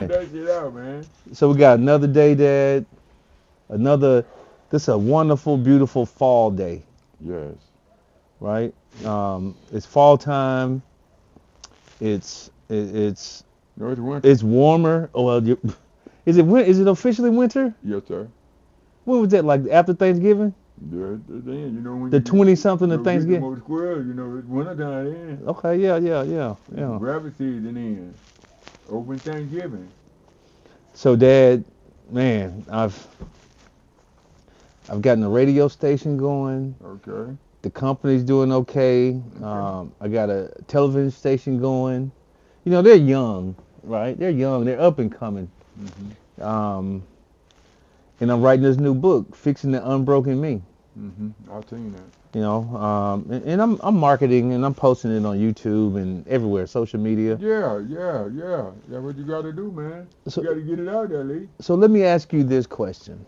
Get that shit out, man. So we got another day, Dad. This is a wonderful, beautiful fall day, Yes. right? It's fall time. It's No, it's winter. it's warmer. Oh well, is it officially winter? Yes, sir. When was that? Like after Thanksgiving? Yeah, then you know when The you 20 something of go get them Thanksgiving? old squirrels, you know it's winter time then. Okay, yeah. Rabbit season in. Open Thanksgiving. So, Dad, man, I've gotten a radio station going. Okay. The company's doing okay. Okay. I got a television station going. You know, they're young, right? They're young. They're up and coming. Mhm. Um, and I'm writing this new book, Fixing the Unbroken Me. Mhm. I've seen that. You know, and I'm marketing and I'm posting it on YouTube and everywhere, social media. Yeah. That's what you got to do, man. You got So, to get it out there, Lee. so let me ask you this question.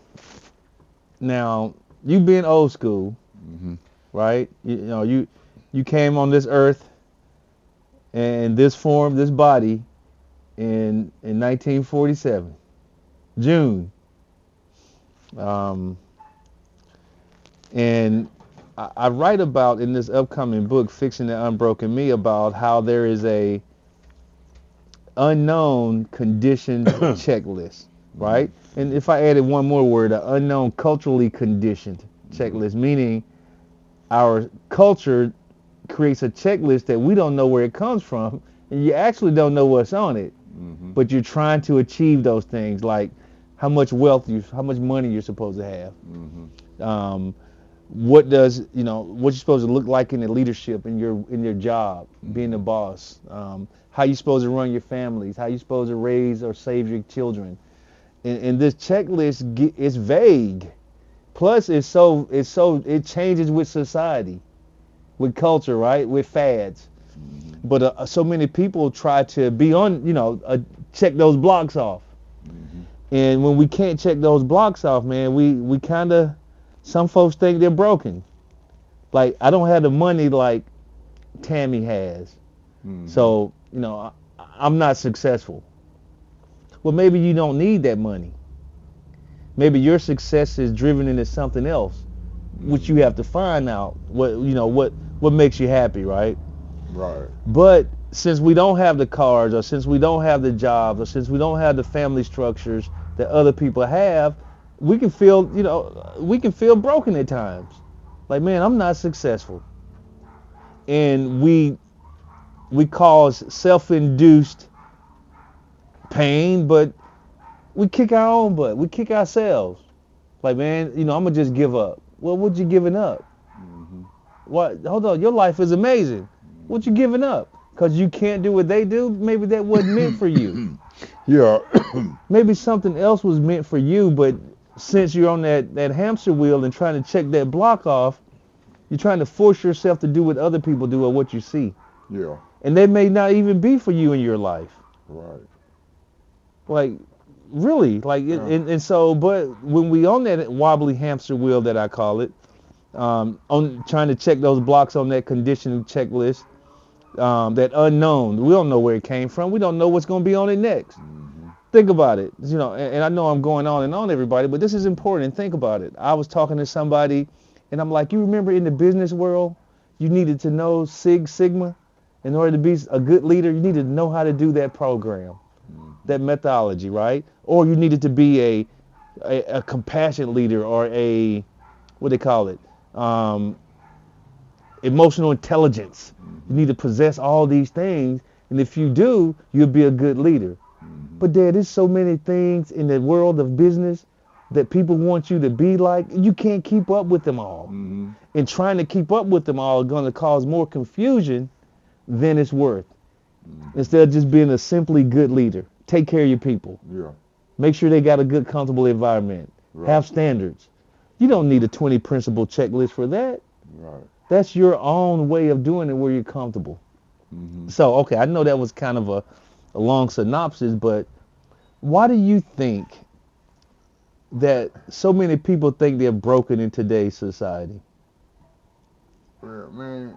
Now, you being old school, Mhm. right? You came on this earth in this form, this body in 1947, June. Um, and I write about in this upcoming book, Fixing the Unbroken Me, about how there is a unknown conditioned checklist, Mhm. right? And if I added one more word, an unknown culturally conditioned Mhm. checklist, meaning our culture creates a checklist that we don't know where it comes from, and you actually don't know what's on it, Mhm. but you're trying to achieve those things, like how much money you're supposed to have, Mhm. um, what you're supposed to look like in the leadership in your job, being the Mhm. boss, how you're supposed to run your families, how you're supposed to raise or save your children, and this checklist is vague. Plus, it changes with society, with culture, right? With fads. Mhm. But so many people try to be on, check those blocks off. Mhm. And when we can't check those blocks off, man, we kind of, some folks think they're broken. Like, I don't have the money like Tammy has. Mhm. So, I'm not successful. Well, maybe you don't need that money. Maybe your success is driven into something else, which you Mhm. have to find out what makes you happy, right? Right. But since we don't have the cars, or since we don't have the jobs, or since we don't have the family structures that other people have, we can feel broken at times. Like, man, I'm not successful. And we cause self-induced pain, but we kick our own butt. We kick ourselves. Like, man, I'm gonna just give up. Well, what you giving up? Mhm. What? Hold on, your life is amazing. What you giving up? Cause you can't do what they do? Maybe that wasn't meant for you. Yeah. Maybe something else was meant for you, but since you're on that hamster wheel and trying to check that block off, you're trying to force yourself to do what other people do or what you see. Yeah. And they may not even be for you in your life. Right. Like, really. Like, Yeah. and so, but when we on that wobbly hamster wheel that I call it, on trying to check those blocks on that conditioning checklist, that unknown, we don't know where it came from. We don't know what's going to be on it next. Mhm. Think about it. And I know I'm going on and on, everybody, but this is important. Think about it. I was talking to somebody, and I'm like, you remember in the business world, you needed to know Sig Sigma in order to be a good leader. You needed to know how to do that program, Mhm. that methodology, right? Or you needed to be a compassionate leader, or what they call it, um, emotional intelligence. You Mhm. need to possess all these things, and if you do, you'll be a good leader. Mhm. But Dad, there's so many things in the world of business that people want you to be like. You can't keep up with them all. Mhm. And trying to keep up with them all is going to cause more confusion than it's worth. Mhm. Instead of just being a simply good leader, take care of your people. Yeah. Make sure they got a good, comfortable environment. Right. Have standards. You don't need a 20 principle checklist for that. Right. That's your own way of doing it where you're comfortable. Mhm. So, okay, I know that was kind of a long synopsis, but why do you think that so many people think they're broken in today's society? Yeah, man.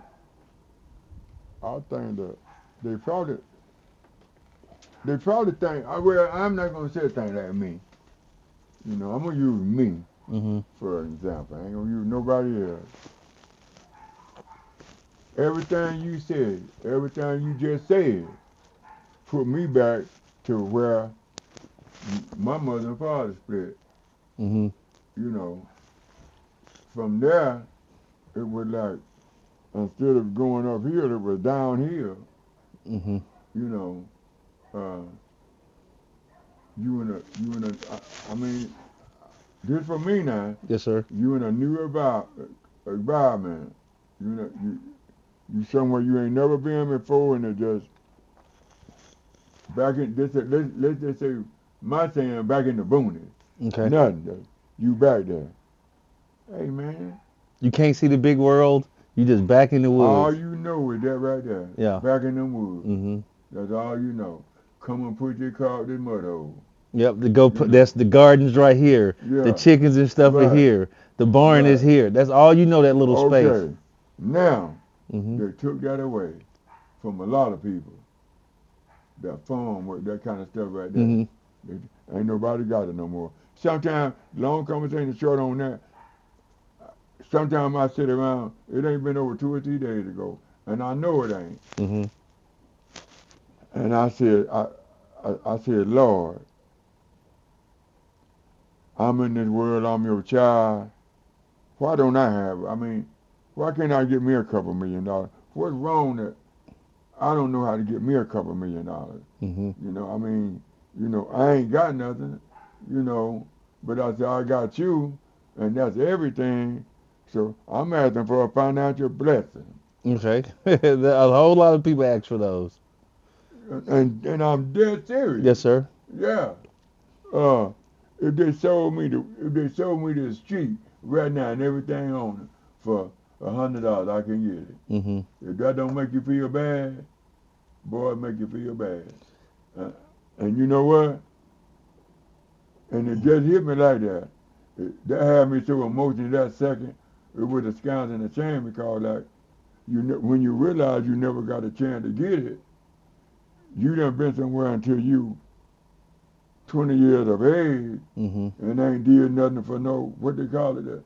I think that they probably they probably think, well, I'm not gonna say a thing like me. You know, I'm gonna use me Mm-hmm. for an example. I ain't gonna use nobody else. Everything you said, everything you just said, put me back to where my mother and father split. Mm-hmm. You know, from there, it was like, instead of going uphill, it was downhill. Mm-hmm. You know, uh, you in a, I mean, this for me now, Yes, sir. you in a new environment. You know, you somewhere you ain't never been before, and it just back in this. Let's just say my saying back in the boonies. Okay. Nothing. You back there. Hey man, You can't see the big world. You just back in the all woods. you know is that right there. Yeah. Back in the woods. Mm-hmm. That's all you know. Come and put your car out this mud hole. Yep. The go. You know. That's the gardens right here. The Yeah. chickens and stuff are Right. here. The barn is Right. here. That's all you know. That little space. Okay. Now Mm-hmm. they took that away from a lot of people. That farm with that kind of stuff right there. Mm-hmm. Ain't nobody got it no more. Sometimes, long conversation short on that, sometimes I sit around, it ain't been over 2 or 3 days ago, and I know it ain't. Mm-hmm. And I said, Lord, I'm in this world, I'm your child. Why don't I have it? I mean, why can't I get me a couple $1,000,000? What's wrong that I don't know how to get me a couple $1,000,000? Mm-hmm. You know, I mean, I ain't got nothing, but I said, I got you, and that's everything. So I'm asking for a financial blessing. Okay. A whole lot of people ask for those. And I'm dead serious. Yes, sir. Yeah. Uh, if they sold me the street right now and everything on it for $100, I can get it. Mm-hmm. If that don't make you feel bad, boy, it make you feel bad. And you know what? And it just hit me like that. That had me so emotional that second. It was a scandal and a shame because, like, when you realize you never got a chance to get it, you done been somewhere until you 20 years of age Mm-hmm. and ain't did nothing for no, what they call it,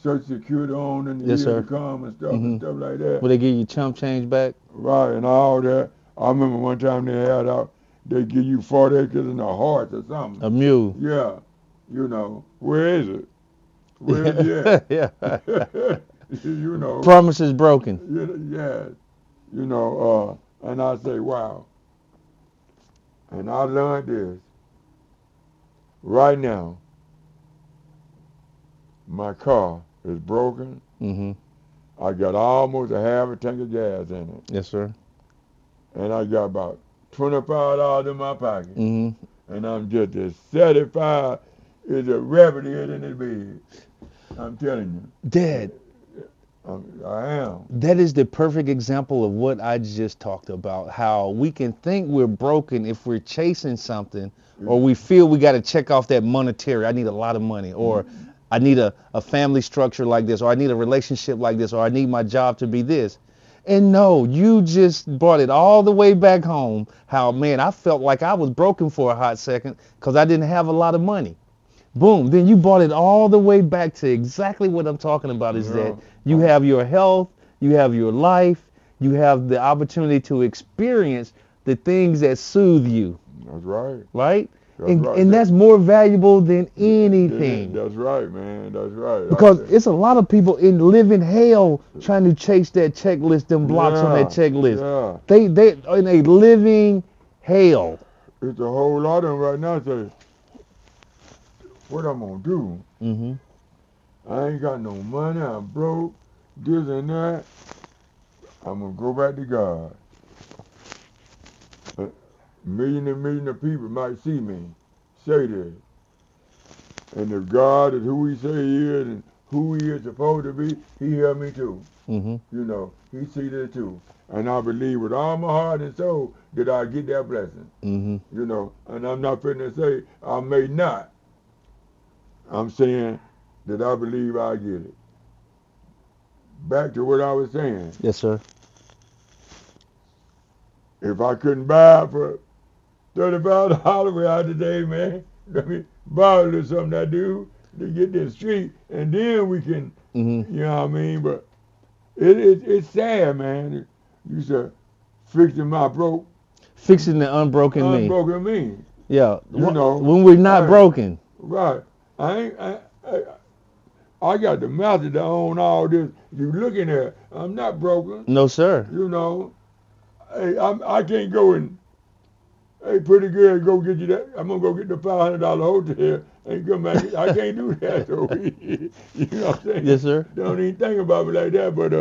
Social Security on in the Yes, years sir. to come and stuff Mm-hmm. and stuff like that. Will they give you chump change back? Right, and all that. I remember one time they had out, they give you 40 acres and a horse or something. A mule. Yeah, where is it? Where is it at? Yeah. Promise is broken. Yeah, and I say, wow. And I learned this. Right now, my car is broken. Mm-hmm. I got almost a half a tank of gas in it. Yes, sir. And I got about $25 in my pocket. Mm-hmm. And I'm just as satisfied as a rabbit head in his bed. I'm telling you. Dad, I am. that is the perfect example of what I just talked about. How we can think we're broken if we're chasing something, or we feel we got to check off that monetary. I need a lot of money, or I need a family structure like this, or I need a relationship like this, or I need my job to be this. And no, you just brought it all the way back home. How, man, I felt like I was broken for a hot second because I didn't have a lot of money. Boom. Then you brought it all the way back to exactly what I'm talking about is that you have your health, you have your life, you have the opportunity to experience the things that soothe you. That's right. Right? That's right. And that's more valuable than anything. That's right, man. That's right. Because it's a lot of people in living hell trying to chase that checklist, them blocks on that checklist. Yeah. They in a living hell. It's a whole lot of them right now say, what I'm going to do? Mm-hmm. I ain't got no money. I'm broke. This and that. I'm going to go back to God. Million and million of people might see me say this. And if God is who he say he is and who he is supposed to be, he hear me too. Mm-hmm. He see that too. And I believe with all my heart and soul that I get that blessing. Mm-hmm. And I'm not finna say I may not. I'm saying that I believe I get it. Back to what I was saying. Yes, sir. If I couldn't buy it for $35 out today, man. Let me borrow a little something I do to get this street, and then we can, Mm-hmm. you know what I mean? But it's sad, man. You said fixing my Fixing the unbroken me. unbroken me. Yeah. You know, When we're not hey, broken. right. I got the method to own all this. You looking at, I'm not broken. No, sir. You know, hey, I can't go and, hey, pretty good, go get you that. I'm gonna go get the $500 hotel and come back. I can't do that. So, you know what I'm saying? Yes, sir. Don't even think about me like that. But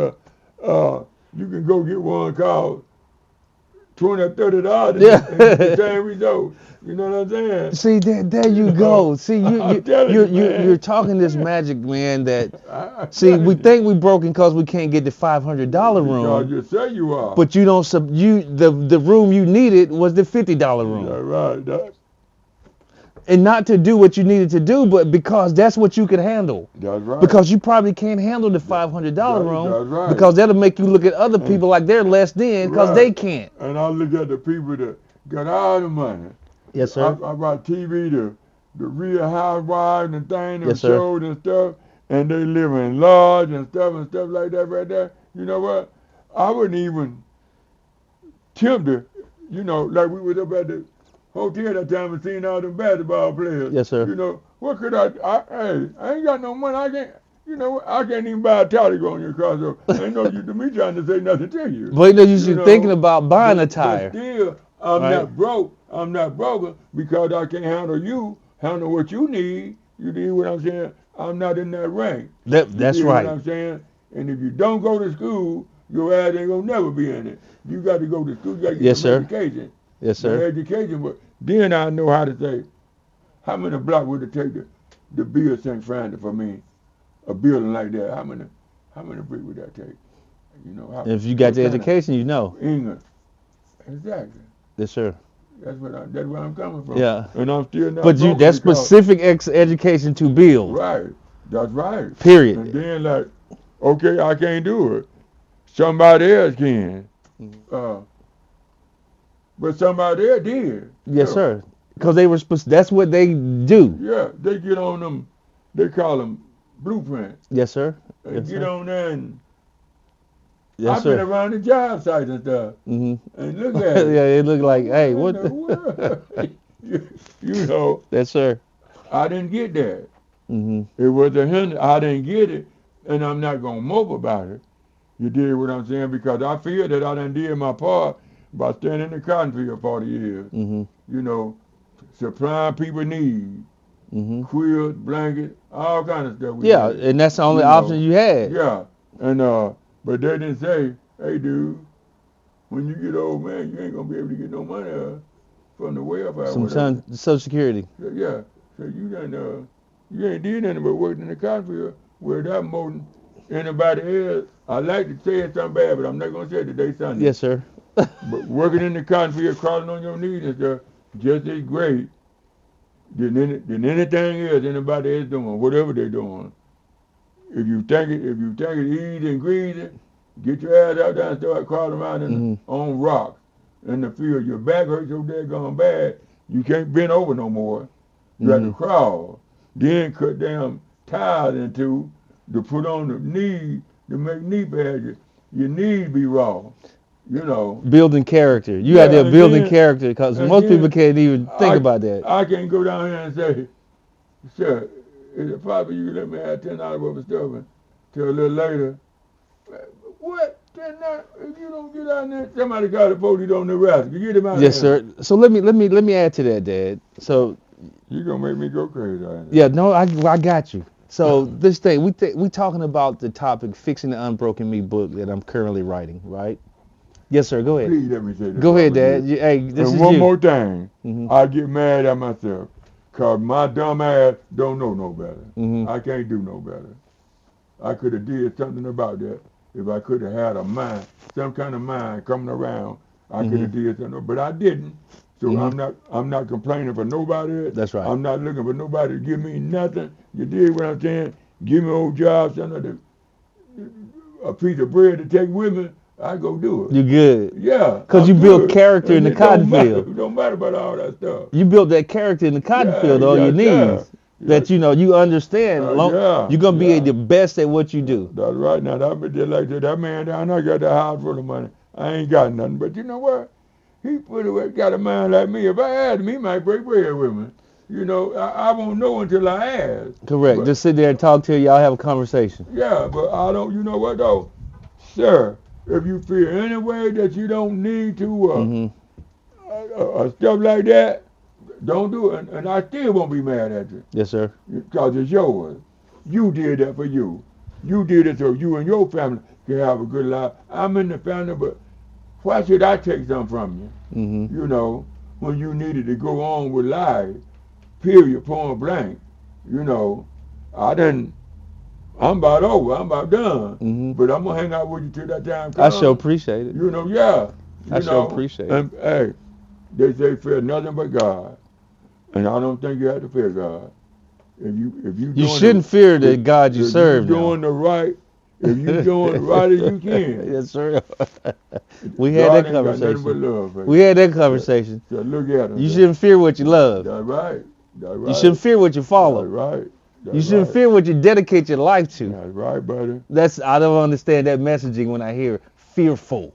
you can go get one called $20 or $30 Yeah. and the same result. You know what I'm saying? See, there you go. See, I'm telling you, man. you're talking this magic, man. That I'm see, telling we you. think we broken because we can't get the $500 Because room, you say you are. but you don't the room you needed was the $50 room, That's right. and not to do what you needed to do, but because that's what you could handle. That's right. Because you probably can't handle the $500 room, that's right. because that'll make you look at other people like they're less than because Right. they can't. And I look at the people that got all the money. Yes, sir. I watch TV, the Real Housewives and things, and Yes, sir. shows and stuff, and they live in lodge and stuff like that right there. You know what? I wouldn't even tempt to, you know, like we was up at the hotel that time and seen all them basketball players. Yes, sir. You know, what could I ain't got no money. I can't, you know, I can't even buy a towel to go on your car, so ain't no use to me trying to say nothing to you. But you know, you're know, thinking about buying a But tire. still, I'm Right. not broke. I'm not broken because I can't handle what you need. You need what I'm saying? I'm not in that rank. That's You right. What I'm saying? And if you don't go to school, your ass ain't gonna never be in it. You got to go to school. You got to get Yes, some sir. education. Yes, Some sir. education, but then I know how to say, how many blocks would it take to build St. Francis for me? A building like that, how many bricks would that take? You know, If you got what the kind of education, you know. England. Exactly. Yes, sir. That's where I'm coming from. Yeah. And I'm still not. But broke that's because- specific education to build. Right. That's right. Period. And then like, okay, I can't do it. Somebody else can. But somebody else did. Yes, Yeah. sir. Because they were that's what they do. Yeah, they get on them. They call them blueprints. Yes, sir. They Yes, get sir. on there and Yes, I've been sir. around the job sites and stuff. Mm-hmm. And look at it. Yeah, it looked like, hey, what? in the world? you know, Yes, sir. I didn't get that. Mm-hmm. It was a hindrance. I didn't get it, and I'm not gonna mope about it. You dig what I'm saying? Because I feel that I done did my part by standing in the cotton field 40 years. Mm-hmm. You know, supplying people need, Mm-hmm. quilts, blankets, all kind of stuff. Yeah, did. and that's the only You know, option you had. Yeah, and but they didn't say, hey, dude, when you get old, man, you ain't gonna be able to get no money from the welfare. Some whatever. Social Security. So, yeah, so you done, you ain't did nothing but worked in the cotton field where that more than anybody else. I like to say it something bad, but I'm not gonna say it today, Sunday. Yes, sir. But working in the cotton field, crawling on your knees and stuff, just as great than anything else anybody else doing, whatever they're doing. If you think it easy and greasy, get your ass out there and start crawling around on rocks in the field. Your back hurts so daggone bad, you can't bend over no more. You have to crawl. Then cut down tires in two to put on the knee to make knee pads. Your knees be raw. You know. Building character. You Yeah, out there and building then- character because and most then people can't even think about that. I can't go down here and say, sir, is it possible you can let me have $10 worth of stuff until a little later? What? $10? If you don't get out there, somebody call the police on the rascal. Get him out Yes, there. sir. So let me add to that, Dad. So You're going to make me go crazy. Ain't it? yeah, no, I got you. So this thing we talking about the topic fixing the Unbroken Me book that I'm currently writing, right? Yes, sir. Go ahead. Please let me say this. Go ahead, over Dad. here. Hey, this And is one you. more thing. Mhm. I get mad at myself because my dumb ass don't know no better. Mhm. I can't do no better. I could have did something about that if I could have had a mind, some kind of mind coming around. I could have did something, but I didn't. So I'm not complaining for nobody. That's right. I'm not looking for nobody to give me nothing. You dig what I'm saying? Give me old job, something, a piece of bread to take with me. I go do it. You good. Yeah. Because you I'm built good. character in And the it don't cotton matter. field. It don't matter about all that stuff. You built that character in the cotton Yeah, field on your yes, knees. yes. That you understand. Yeah, You're gonna be yeah. the best at what you do. That's right. Now that just like that man down there got the house full of money. I ain't got nothing. But you know what? He pretty well got a man like me. If I asked him, he might break bread with me. You know, I won't know until I ask. Correct. But, just sit there and talk till y'all have a conversation. yeah, but I don't. You know what though, sir? If you feel any way that you don't need to stuff like that, don't do it. And I still won't be mad at you. Yes, sir. Because it's yours. You did that for you. You did it so you and your family can have a good life. I'm in the family, but why should I take something from you? Mm-hmm. You know, when you needed to go on with life, period, point blank. You know, I'm about over. I'm about done. Mm-hmm. But I'm going to hang out with you till that time comes. I sure appreciate it. You know, yeah. I sure appreciate it. And, hey, they say fear nothing but God. And I don't think you have to fear God. If you shouldn't fear the God you serve. If you're doing the right, if you're doing the right as you can. Yes, sir. We had that conversation. Love, we had that conversation. So look at him. You shouldn't fear what you love. That's right. That's right. You shouldn't fear what you follow. That's right. That's you shouldn't right. fear what you dedicate your life to. That's right, buddy. I don't understand that messaging when I hear fearful.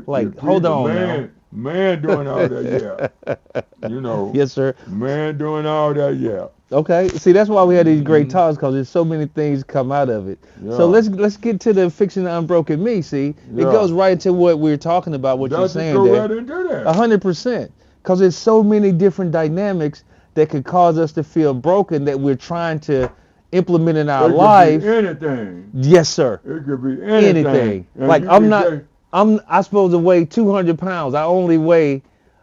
Hold on now. Man doing all that, yeah. You know. Yes, sir. Man doing all that, yeah. Okay. See, that's why we had these great talks, because there's so many things come out of it. Yeah. So let's get to the fixing the unbroken me. See, it goes right into what we're talking about. What you're saying go there. Right into that. 100%. Because there's so many different dynamics that could cause us to feel broken that we're trying to implement in our life. It could be anything. Yes, sir. It could be anything. Like I'm supposed to weigh 200 pounds. I only weigh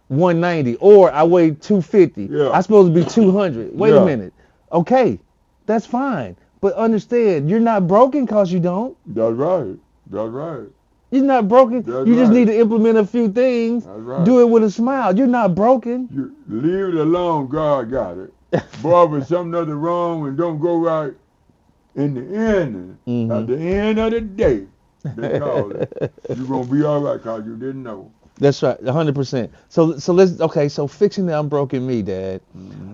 190, or I weigh 250. Yeah. I'm supposed to be 200. Wait a minute. Okay, that's fine. But understand, you're not broken because you don't. That's right. That's right. You're not broken. You just need to implement a few things. That's right. Do it with a smile. You're not broken. You leave it alone. God got it. Boy, if something other wrong and don't go right, in the end, at the end of the day, they call it. You're going to be all right because you didn't know. That's right, 100%. So fixing the unbroken me, Dad.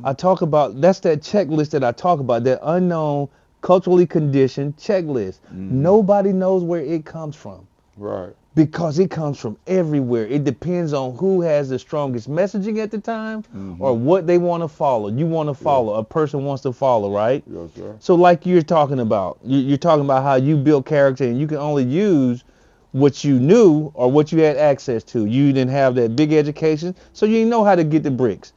I talk about, that's that checklist that I talk about, that unknown, culturally conditioned checklist. Nobody knows where it comes from. Right. Because it comes from everywhere. It depends on who has the strongest messaging at the time or what they want to follow. You want to follow. A person wants to follow, right? Yes, sir. So like you're talking about, you're talking about how you build character and you can only use what you knew or what you had access to. You didn't have that big education, so you didn't know how to get the bricks.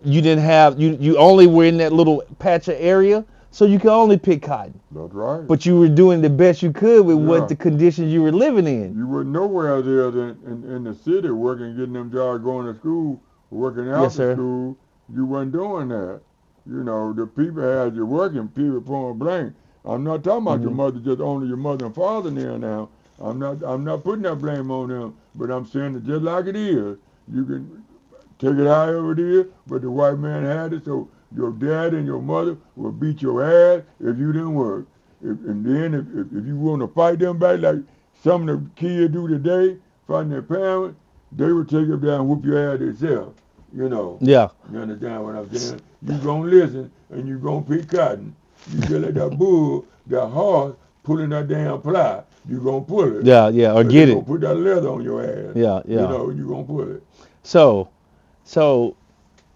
You didn't have, you only were in that little patch of area, so you could only pick cotton. That's right. But you were doing the best you could with what the conditions you were living in. You were nowhere else in the city working, getting them jobs, going to school, working out school. You weren't doing that. You know, the people had you working, period, point blank. I'm not talking about your mother, just only your mother and father there now. I'm not putting that blame on them, but I'm saying it just like it is. You can take it however it is, but the white man had it, so your dad and your mother will beat your ass if you didn't work. And then if you want to fight them back like some of the kids do today, fighting their parents, they will take them down and whoop your ass themselves. You know. Yeah. You understand what I'm saying? You gonna listen and you gonna pick cotton. You just like that bull, that horse pulling that damn plow. You gonna pull it. Yeah, or get it. You gonna put that leather on your ass. Yeah. You know, you gonna pull it. So.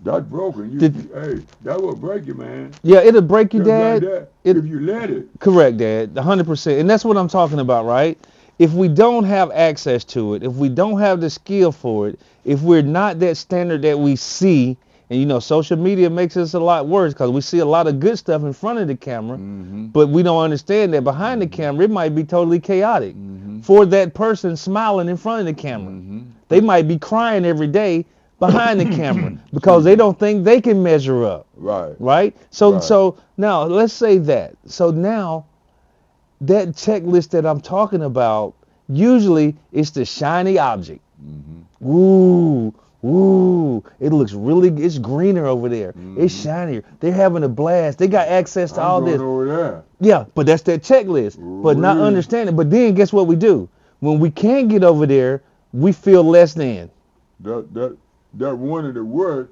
That's broken. Hey, that will break you, man. Yeah, it'll break you, Dad. Like if you let it. Correct, Dad. 100%. And that's what I'm talking about, right? If we don't have access to it, if we don't have the skill for it, if we're not that standard that we see, and you know, social media makes us a lot worse because we see a lot of good stuff in front of the camera, but we don't understand that behind the camera, it might be totally chaotic for that person smiling in front of the camera. They might be crying every day behind the camera because they don't think they can measure up. Right? So now let's say that. So now that checklist that I'm talking about, usually it's the shiny object. Ooh, it looks really, it's greener over there. It's shinier. They're having a blast. They got access to all this. Over there. Yeah, but that's that checklist. But not understanding. But then guess what we do? when we can't get over there, we feel less than. That one of the worst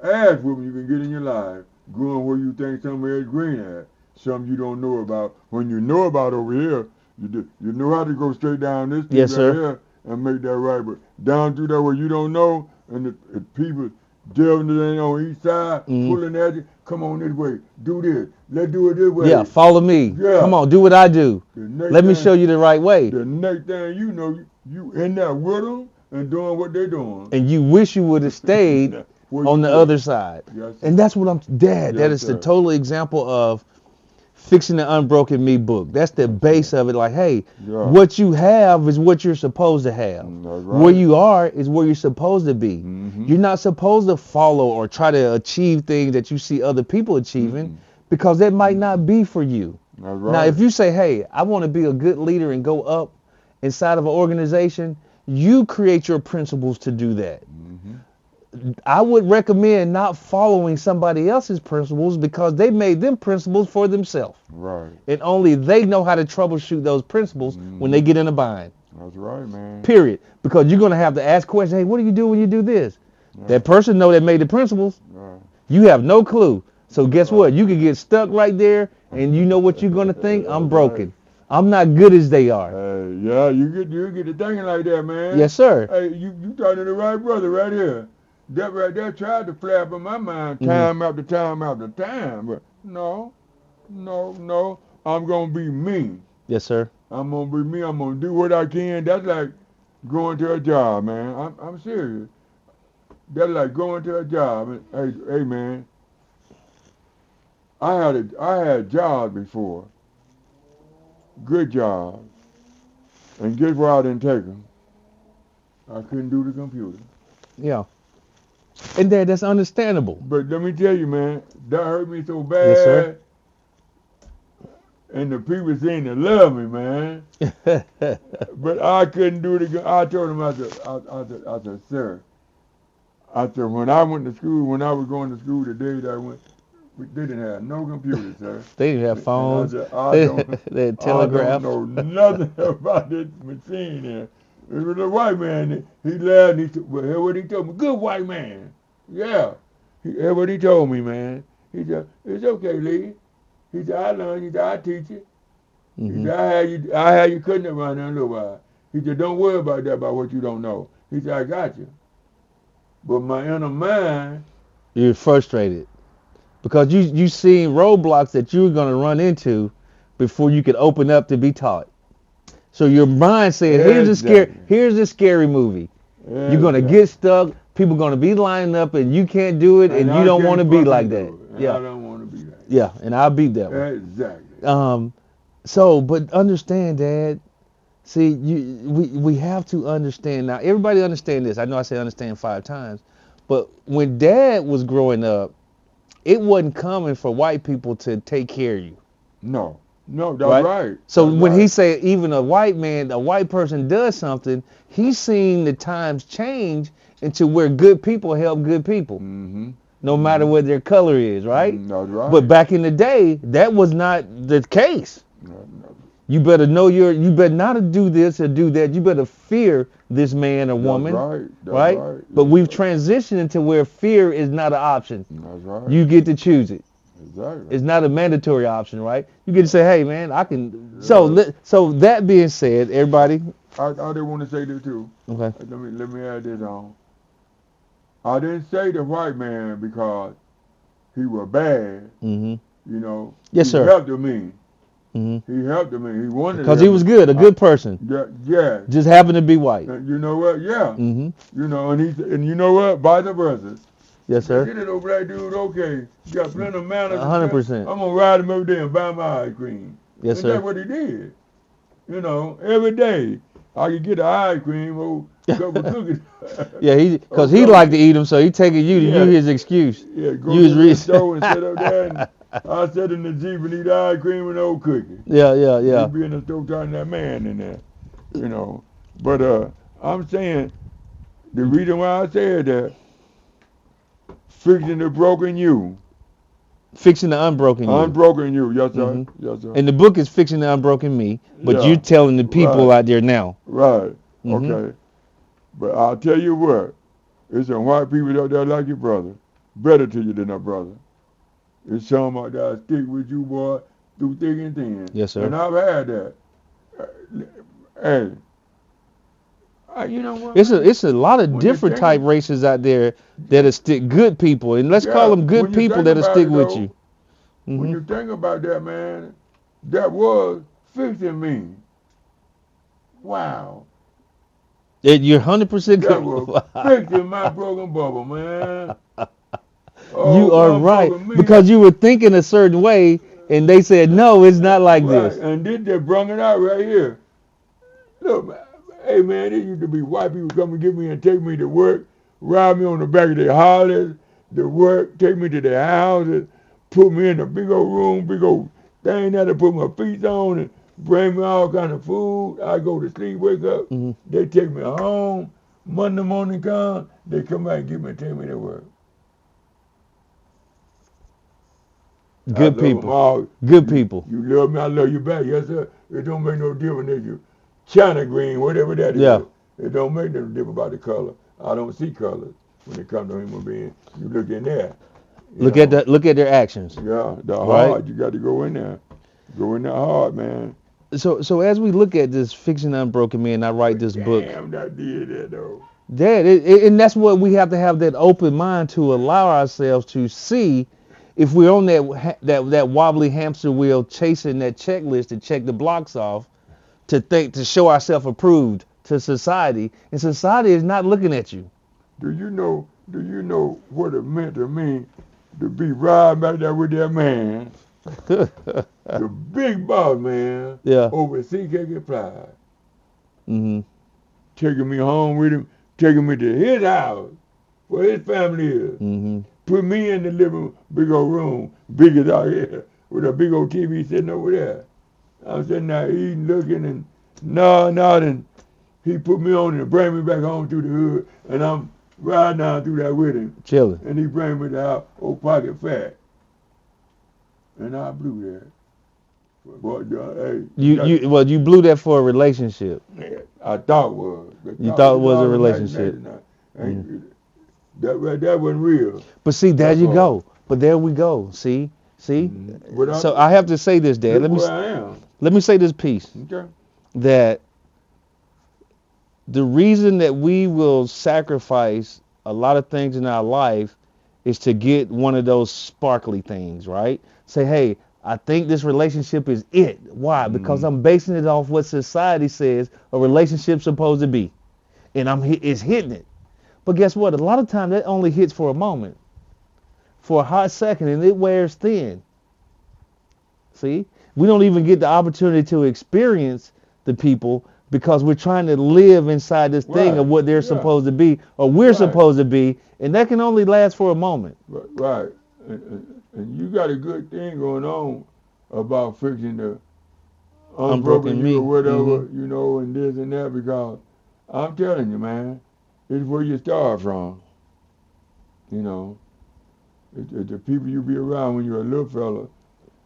ass whooping you can get in your life, going where you think somewhere is green at, something you don't know about. When you know about over here, you know how to go straight down this street Yes, right sir. here and make that right. But down through there where you don't know, and the people delving it on each side, pulling at you, come on this way, do this, let's do it this way. Yeah, follow me. Yeah. Come on, do what I do. Let me show you the right way. The next thing you know, you in there with them and doing what they're doing. And you wish you would have stayed on the other side. Yes, and that's what Dad, that is the total example of fixing the Unbroken Me book. That's the base of it. Like, hey, what you have is what you're supposed to have. Right. Where you are is where you're supposed to be. You're not supposed to follow or try to achieve things that you see other people achieving because that might not be for you. Right. Now, if you say, hey, I want to be a good leader and go up inside of an organization, you create your principles to do that. I would recommend not following somebody else's principles because they made them principles for themselves. Right. And only they know how to troubleshoot those principles when they get in a bind. That's right, man. Period. Because you're going to have to ask questions, hey, what do you do when you do this? That person know that made the principles. You have no clue. So guess what? You could get stuck right there and you know what you're going to think? I'm broken. I'm not good as they are. Yeah, you get to thinking like that, man. Yes, sir. Hey, you talking to the right brother right here. That right there tried to flap in my mind time after time after time. But no, I'm going to be me. Yes, sir. I'm going to be me. I'm going to do what I can. That's like going to a job, man. I'm serious. That's like going to a job. Hey, man, I had jobs before. Good jobs. And guess why I didn't take them? I couldn't do the computer. Yeah. And that's understandable. But let me tell you, man, that hurt me so bad. Yes, sir. And the people seemed to love me, man. But I couldn't do it. I told them, I said, sir, when I went to school, when I was going to school the day that I went, they didn't have no computers, sir. They didn't have phones. They had telegraphs. I don't know nothing about this machine there. It was a white man. He laughed. Hear what he told me. Good white man. Yeah. Hear what he told me, man. He said, it's okay, Lee. He said, I learned. He said, I teach you. He said, I had you cutting around there a little while. He said, don't worry about that, about what you don't know. He said, I got you. But my inner mind. You're frustrated. Because you seen roadblocks that you were going to run into before you could open up to be taught. So your mind said, here's a scary movie. Exactly. You're going to get stuck. People are going to be lining up and you can't do it and you don't want to be like that. Yeah. I don't want to be like that. Yeah, and I'll beat that one. Exactly. But understand, Dad. See, we have to understand now. Everybody understand this. I know I say understand 5 times. But when Dad was growing up, it wasn't common for white people to take care of you. No, that's right. So when he said even a white person does something, he's seen the times change into where good people help good people. No matter what their color is, right? That's right. But back in the day, that was not the case. No. You better know you better not do this or do that. You better fear this man or woman. That's right. But we've transitioned into where fear is not an option. That's right. You get to choose it. Exactly. It's not a mandatory option, right? You get to say, hey, man, I can. Yeah. So that being said, everybody. I did want to say this too. Okay. Let me add this on. I didn't say the white man because he was bad. You know. Yes, sir. He helped me. He helped me. He wanted because he was good, a good person. Yeah. Just happened to be white. You know what? Yeah. You know, and you know what? Vice versa. Yes, sir. Get it, old black dude. Okay, you got plenty of manners. 100%. I'm gonna ride him every day and buy my ice cream. Yes, sir. That's what he did. You know, every day I could get an ice cream or a couple cookies. Yeah, because he liked to eat them, so he taking you to use his excuse. Yeah, go to the store and sit up there and I sit in the Jeep and eat ice cream and old cookies. Yeah. He'd be in the store talking to that man in there, you know. But I'm saying the reason why I said that, fixing the broken you Fixing the Unbroken You. Unbroken You, yes sir, Mm-hmm. yes sir. And the book is Fixing the Unbroken Me, but Yeah, you're telling the people right, out there now. right, Mm-hmm. okay. But I'll tell you what, there's some white people out there like your brother, better to you than a brother. It's some out there stick with you, boy, through thick and thin. Yes, sir. And I've had that. Hey, you know what, man? It's a lot of When you different think type races out there that'll stick good people, and let's call yeah, them good when you people think that'll about stick it with though, you. when Mm-hmm. you think about that, man, that was fixing me. Wow. You're 100% That was correct. fixing my broken bubble, man. You Oh, are right, unbroken me. because you were thinking a certain way, and they said no, it's not like Right, this. and then they brung it out right here. Look, man, hey man, it used to be white people come and get me and take me to work, ride me on the back of their Harleys, to work, take me to their houses, put me in a big old room, big old thing there to put my feet on and bring me all kind of food. I go to sleep, wake up, Mm-hmm. they take me home. Monday morning come, they come back and get me and take me to work. I Good love them people. all. Good people. You love me, I love you back. Yes, sir. It don't make no difference if you China green, whatever that Yeah. is. It don't make no difference about the color. I don't see colors when it comes to human being. You look in there. Look at their actions. Yeah, the Right. hard. You got to go in there. Go in there hard, man. So as we look at this Fixing the Unbroken Me, and I write this book, Damn, that did that though. Dad, and that's what we have to have, that open mind to allow ourselves to see if we're on that wobbly hamster wheel chasing that checklist to check the blocks off, to show ourselves approved to society, and society is not looking at you. Do you know what it meant to me to be riding back there with that man, the big boss man, Yeah. over CK Pride, Mhm. taking me home with him, taking me to his house, where his family is. Mhm. Put me in the living big old room, big as out here, with a big old TV sitting over there. I'm sitting there eating, looking, and nodding. He put me on and bring me back home through the hood, and I'm riding down through that with him. Chilling. And he bring me to the house, old pocket fat. And I blew that. But, hey, You blew that for a relationship. yeah, I thought it was. You thought it was a all relationship. imagination. That wasn't real. But see, there That's you all. go. But there we go. See. But So I have to say this, Dad. look where I am. Let me say this piece, Okay. that the reason that we will sacrifice a lot of things in our life is to get one of those sparkly things, right? Say, hey, I think this relationship is it. Why? Because I'm basing it off what society says a relationship's supposed to be, and it's hitting it. But guess what? A lot of times that only hits for a moment, for a hot second, and it wears thin. See? We don't even get the opportunity to experience the people because we're trying to live inside this thing Right. of what they're Yeah. supposed to be, or we're Right. supposed to be, and that can only last for a moment. Right. And you got a good thing going on about fixing the unbroken me. you or whatever, Mhm. you know, and this and that, because I'm telling you, man, it's where you start from. You know, it's the people you be around when you're a little fella.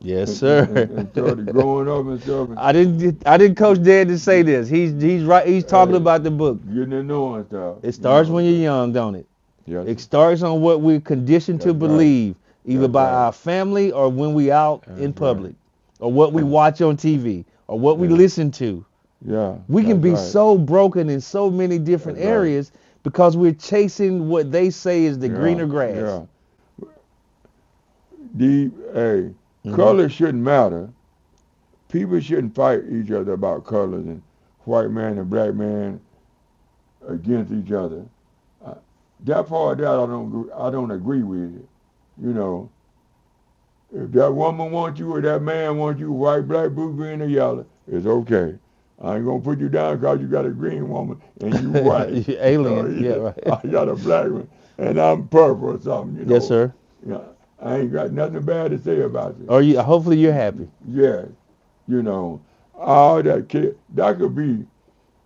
Yes, sir. And started growing up and stuff. And I didn't coach Dad to say this. He's right. He's talking Hey, about the book. getting to know and stuff. It starts you know. when you're young, don't it? Yes. It starts on what we're conditioned to That's right. believe, either That's by right. our family or when we out in That's public, or what we watch on TV, or what we Yeah. listen to. Yeah. We can that's be right. so broken in so many different That's right. areas because we're chasing what they say is the Yeah, greener grass. Yeah. Mhm. Color shouldn't matter. People shouldn't fight each other about colors and white man and black man against each other. That part of that I don't agree with it. You know, if that woman wants you or that man wants you, white, black, blue, green, or yellow, it's okay. I ain't gonna put you down because you got a green woman and you white. You alien. Yeah, right. I got a black one and I'm purple or something. You know. Yes, sir. Yeah, I ain't got nothing bad to say about you. Or hopefully you're happy. Yeah, you know, all that could be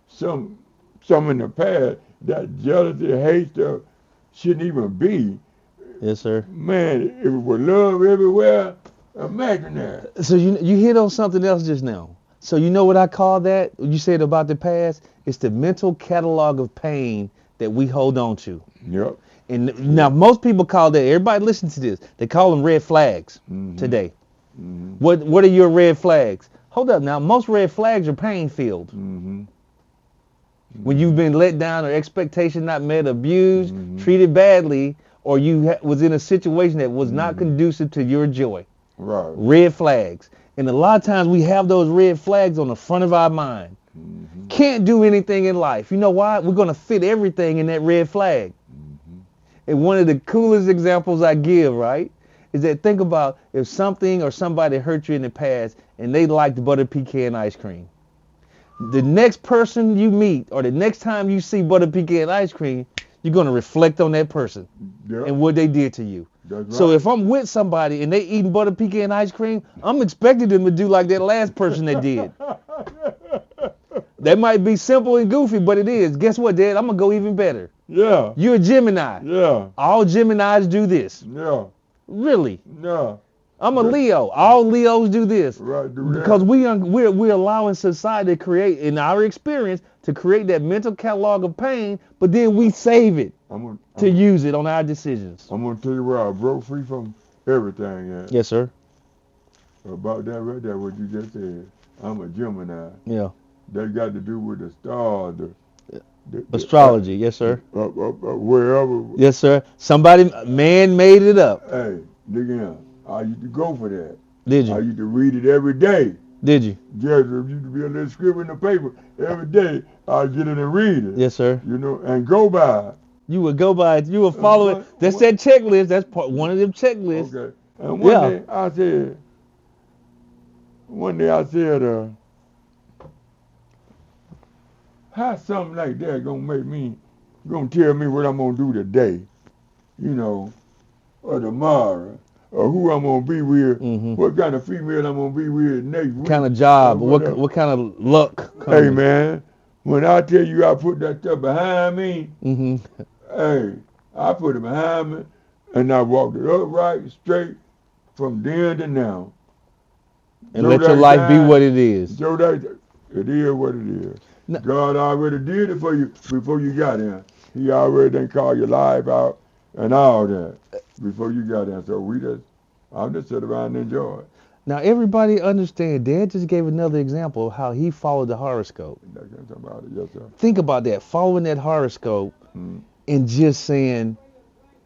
some in the past. That jealousy, hate stuff shouldn't even be. Yes, sir. Man, if it was love everywhere, imagine that. So you hit on something else just now. So you know what I call that? You said about the past? It's the mental catalog of pain that we hold on to. Yep. And now most people call that, everybody listen to this, they call them red flags today. What are your red flags? Hold up now, most red flags are pain filled. When you've been let down or expectation not met, abused, treated badly, or you was in a situation that was not conducive to your joy. Right. Red flags. And a lot of times we have those red flags on the front of our mind. Can't do anything in life. You know why? We're going to fit everything in that red flag. And one of the coolest examples I give, right, is that think about if something or somebody hurt you in the past and they liked butter pecan ice cream. The next person you meet or the next time you see butter pecan ice cream, you're going to reflect on that person and what they did to you. That's So right. if I'm with somebody and they eating butter pecan ice cream, I'm expecting them to do like that last person that did. That might be simple and goofy, but it is. Guess what, Dad? I'm going to go even better. Yeah. You're a Gemini. Yeah. All Geminis do this. Yeah. Really. Yeah. I'm a Leo. All Leos do this. Right. Do that. Because we're allowing society to create, in our experience, to create that mental catalog of pain, but then we save it to use it on our decisions. I'm gonna tell you where I broke free from everything at. Yes, sir. About that right there, what you just said. I'm a Gemini. Yeah. That got to do with the stars, the Astrology. Yes, sir. Wherever. Yes, sir. Man made it up. Hey, look here. I used to go for that. Did I you? used to read it every day. Did you? Just used to be a little scribble in the paper every day. I'd get it and read it. Yes, sir. You know, and go by. You would go by it. You would follow it. That's that checklist. That's one of them checklists. Okay. And one day I said, how something like that gonna tell me what I'm gonna do today, you know, or tomorrow, or who I'm gonna be with, what kind of female I'm gonna be with next week. Kind of job, what kind of luck. Hey man, when I tell you I put that stuff behind me, hey, I put it behind me, and I walked it upright, straight, from then to now. And let your life be what it is. So it is what it is. No. God already did it for you before you got in. He already done called your life out and all that before you got in. So I'm just sit around and enjoy it. Now everybody understand, Dad just gave another example of how he followed the horoscope. Yes, sir. Think about that, following that horoscope and just saying,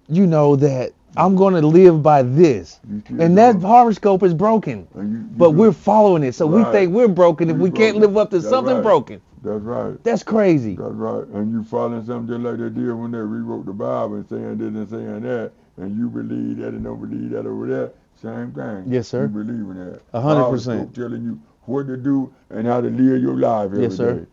you know, that I'm going to live by this. And that horoscope is broken. But we're following it. So we think we're broken if we can't live up to something broken. That's right. That's crazy. That's right. And you following something just like they did when they rewrote the Bible and saying this and saying that. And you believe that and don't believe that over there. Same thing. Yes, sir. You believe in that. 100%. Telling you what to do and how to live your life every day. Yes, sir.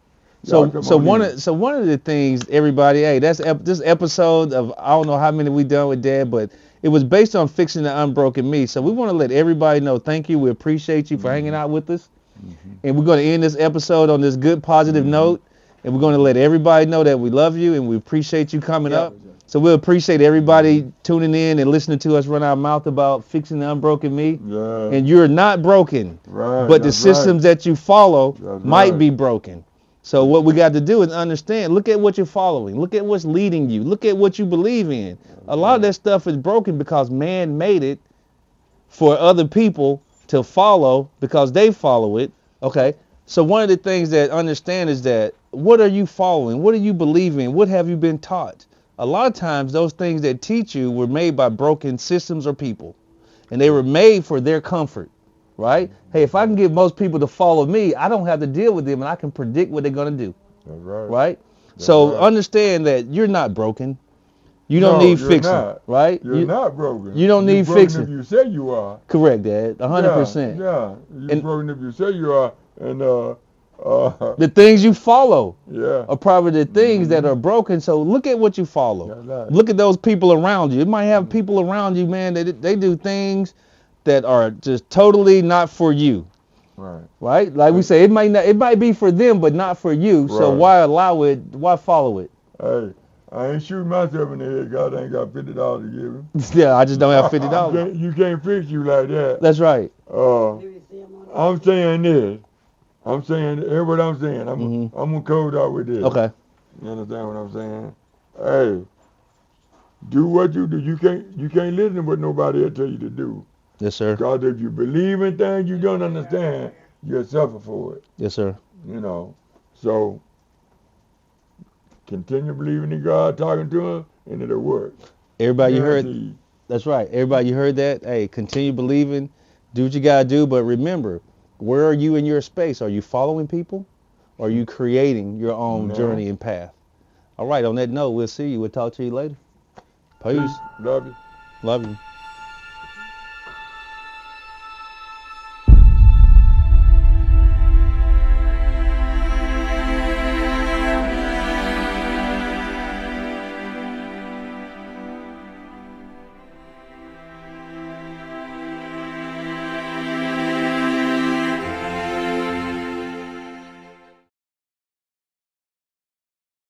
So one of the things, everybody, hey, that's this episode of, I don't know how many we done with Dad, but it was based on fixing the unbroken me. So we want to let everybody know, thank you. We appreciate you for hanging out with us. And we're going to end this episode on this good, positive note. And we're going to let everybody know that we love you and we appreciate you coming up. So we appreciate everybody tuning in and listening to us run our mouth about fixing the unbroken me. Yeah. And you're not broken, but the systems that you follow might be broken. So what we got to do is understand, look at what you're following. Look at what's leading you. Look at what you believe in. A lot of that stuff is broken because man made it for other people to follow because they follow it. Okay. So one of the things that understand is that what are you following? What do you believe in? What have you been taught? A lot of times those things that teach you were made by broken systems or people. And they were made for their comfort. Right? Hey, if I can get most people to follow me, I don't have to deal with them and I can predict what they're going to do. That's right. Right? So understand that you're not broken. You don't need fixing. Not. Right? You're not broken. You don't need fixing. If you say you are. Correct, Dad. 100%. Yeah. You're broken if you say you are. And the things you follow are probably the things that are broken. So look at what you follow. Right. Look at those people around you. You might have people around you, man, that they do things that are just totally not for you. Right? Like we say, it might be for them, but not for you. So why allow it? Why follow it? Hey, I ain't shooting myself in the head. God ain't got $50 to give him. Yeah, I just don't have $50. You can't fix you like that. That's right. I'm saying this. Hear what I'm saying. I'm gonna close out with this. Okay. You understand what I'm saying? Hey, do what you do. You can't listen to what nobody else tell you to do. Yes, sir. Because if you believe in things you don't understand, you'll suffer for it. Yes, sir. You know. So continue believing in God, talking to him, and it'll work. Everybody you heard. Guaranteed. That's right. Everybody you heard that. Hey, continue believing. Do what you gotta do. But remember, where are you in your space? Are you following people? Or are you creating your own journey and path? All right. On that note, we'll see you. We'll talk to you later. Peace. Love you. Love you.